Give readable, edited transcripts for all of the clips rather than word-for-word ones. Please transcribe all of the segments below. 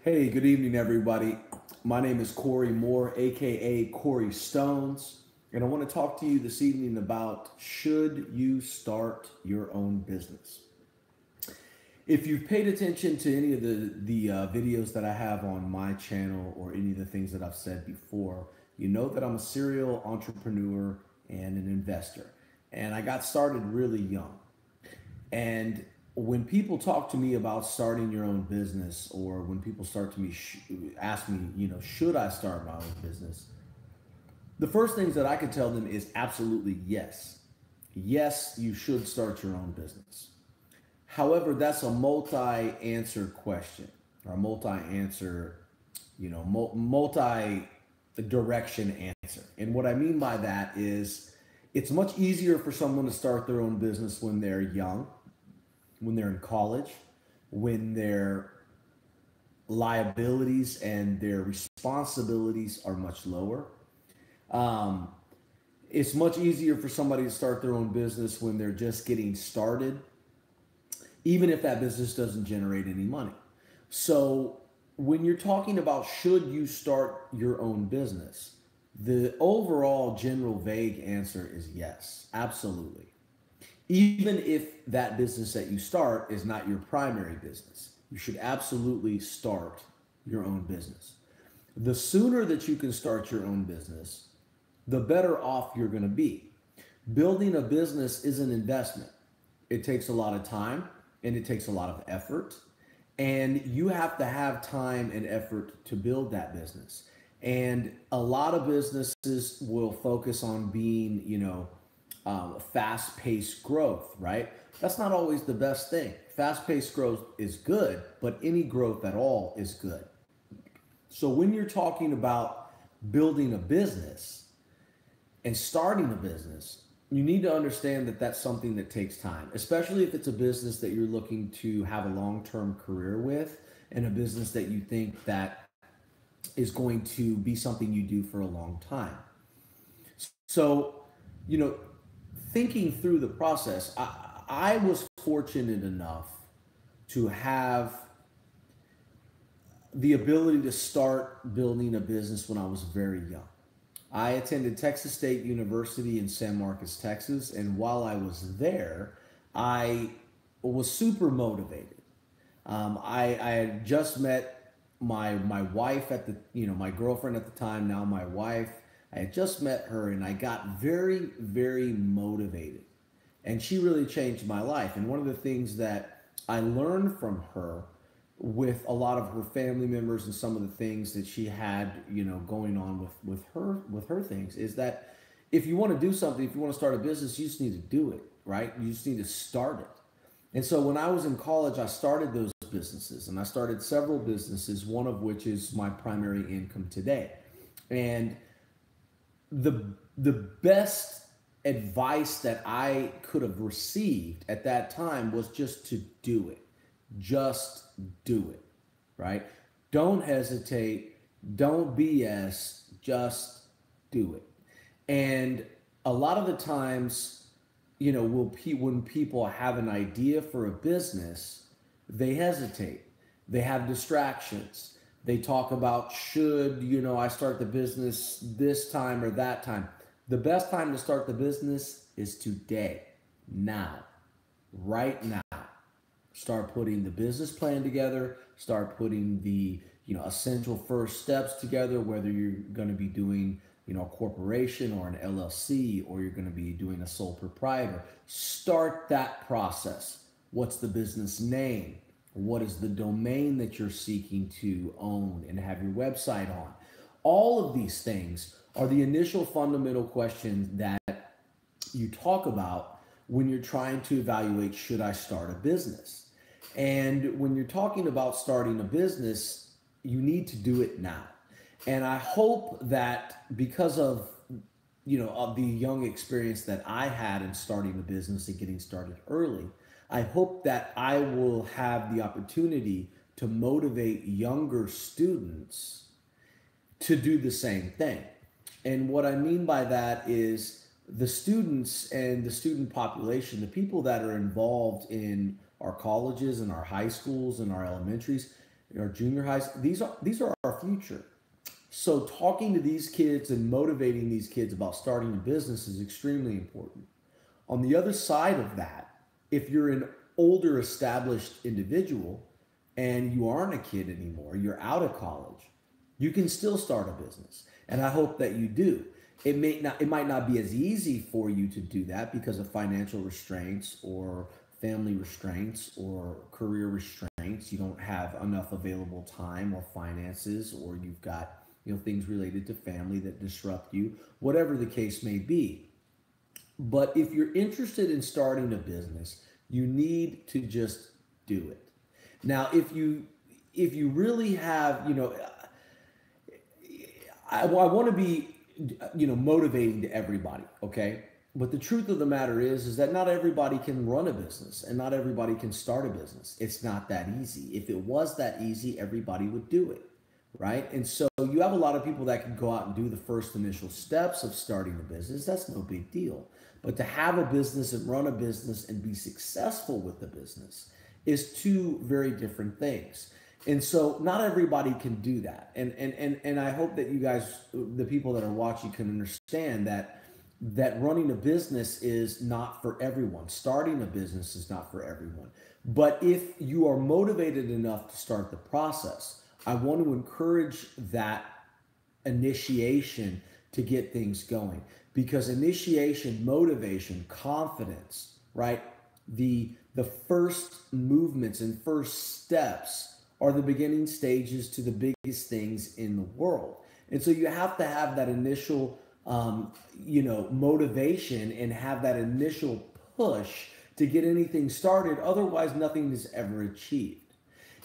Hey, good evening, everybody. My name is Corey Moore, aka Corey Stones, and I want to talk to you this evening about should you start your own business. If you've paid attention to any of the videos that I have on my channel or any of the things that I've said before, you know that I'm a serial entrepreneur and an investor, and I got started really young. And when people talk to me about starting your own business, or when people start to me ask me, should I start my own business? The first things that I can tell them is absolutely yes. Yes, you should start your own business. However, that's a multi-answer question or a multi-answer, multi-direction answer. And what I mean by that is it's much easier for someone to start their own business when they're young, when they're in college, when their liabilities and their responsibilities are much lower. Um, it's much easier for somebody to start their own business when they're just getting started, even if that business doesn't generate any money. So, when you're talking about should you start your own business, the overall general vague answer is yes, absolutely. Even if that business that you start is not your primary business, you should absolutely start your own business. The sooner that you can start your own business, the better off you're going to be. Building a business is an investment. It takes a lot of time and it takes a lot of effort. And you have to have time and effort to build that business. And a lot of businesses will focus on being, fast paced growth, right? That's not always the best thing. Fast paced growth is good, but any growth at all is good. So when you're talking about building a business and starting a business, you need to understand that that's something that takes time, especially if it's a business that you're looking to have a long-term career with and a business that you think that is going to be something you do for a long time. So, you know, thinking through the process, I was fortunate enough to have the ability to start building a business when I was very young. I attended Texas State University in San Marcos, Texas, and while I was there, I was super motivated. I had just met my wife at the my girlfriend at the time, now my wife. I had just met her, and I got very motivated, and she really changed my life. And one of the things that I learned from her, with a lot of her family members and some of the things that she had, going on with her things, is that if you want to do something, if you want to start a business, you just need to do it, right? You just need to start it. And so when I was in college, I started those businesses, and I started several businesses, one of which is my primary income today. And the the best advice that I could have received at that time was just to do it. Just do it, right? Don't hesitate. Don't BS. Just do it. And a lot of the times, when people have an idea for a business, they hesitate. They have distractions. They talk about should, I start the business this time or that time. The best time to start the business is today, now, right now. Start putting the business plan together, start putting the essential first steps together, whether you're going to be doing a corporation or an LLC, or you're going to be doing a sole proprietor. Start that process. What's the business name? What is the domain that you're seeking to own and have your website on? All of these things are the initial fundamental questions that you talk about when you're trying to evaluate, should I start a business? And when you're talking about starting a business, you need to do it now. And I hope that because of of the young experience that I had in starting a business and getting started early, I hope that I will have the opportunity to motivate younger students to do the same thing. And what I mean by that is the students and the student population, the people that are involved in our colleges and our high schools and our elementaries, our junior highs. These are our future. So talking to these kids and motivating these kids about starting a business is extremely important. On the other side of that, if you're an older established individual and you aren't a kid anymore, you're out of college, you can still start a business. And I hope that you do. It might not be as easy for you to do that because of financial restraints or family restraints or career restraints. You don't have enough available time or finances, or you've got things related to family that disrupt you, whatever the case may be. But if you're interested in starting a business, you need to just do it. Now, if you really have, I want to be, motivating to everybody, okay? But the truth of the matter is that not everybody can run a business and not everybody can start a business. It's not that easy. If it was that easy, everybody would do it, right? And so you have a lot of people that can go out and do the first initial steps of starting a business. That's no big deal. But to have a business and run a business and be successful with the business is two very different things. And so not everybody can do that. And I hope that you guys, the people that are watching, can understand that running a business is not for everyone. Starting a business is not for everyone. But if you are motivated enough to start the process, I want to encourage that initiation to get things going, because initiation, motivation, confidence, right? The first movements and first steps are the beginning stages to the biggest things in the world. And so you have to have that initial, motivation and have that initial push to get anything started. Otherwise, nothing is ever achieved.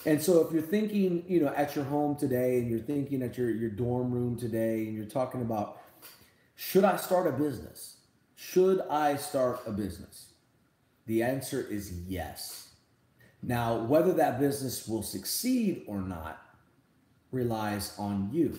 And so if you're thinking, at your home today, and you're thinking at your dorm room today, and you're talking about, should I start a business? Should I start a business? The answer is yes. Now, whether that business will succeed or not relies on you.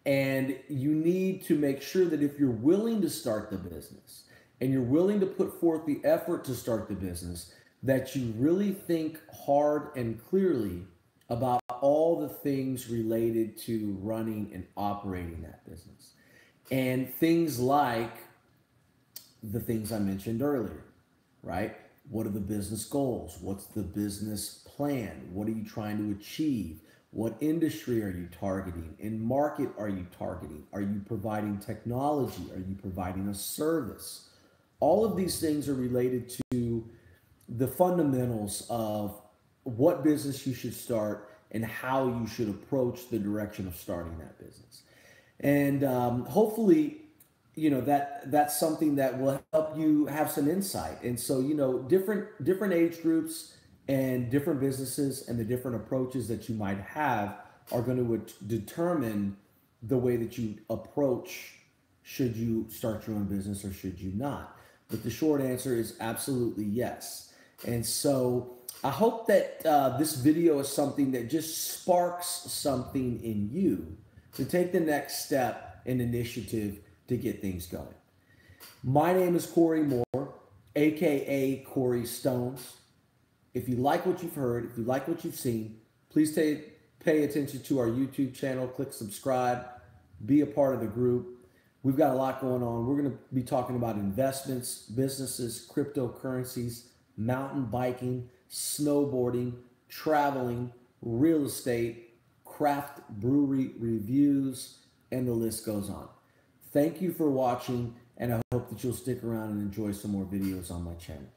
And you need to make sure that if you're willing to start the business and you're willing to put forth the effort to start the business, that you really think hard and clearly about all the things related to running and operating that business. And things like the things I mentioned earlier, right? What are the business goals? What's the business plan? What are you trying to achieve? What industry are you targeting? In market are you targeting? Are you providing technology? Are you providing a service? All of these things are related to the fundamentals of what business you should start and how you should approach the direction of starting that business. And hopefully, that's something that will help you have some insight. And so, different age groups and different businesses and the different approaches that you might have are going to determine the way that you approach, should you start your own business or should you not. But the short answer is absolutely yes. And so I hope that this video is something that just sparks something in you to take the next step in initiative to get things going. My name is Corey Moore, aka Corey Stones. If you like what you've heard, if you like what you've seen, please pay attention to our YouTube channel, click subscribe, be a part of the group. We've got a lot going on. We're going to be talking about investments, businesses, cryptocurrencies, mountain biking, snowboarding, traveling, real estate, craft brewery reviews, and the list goes on. Thank you for watching, and I hope that you'll stick around and enjoy some more videos on my channel.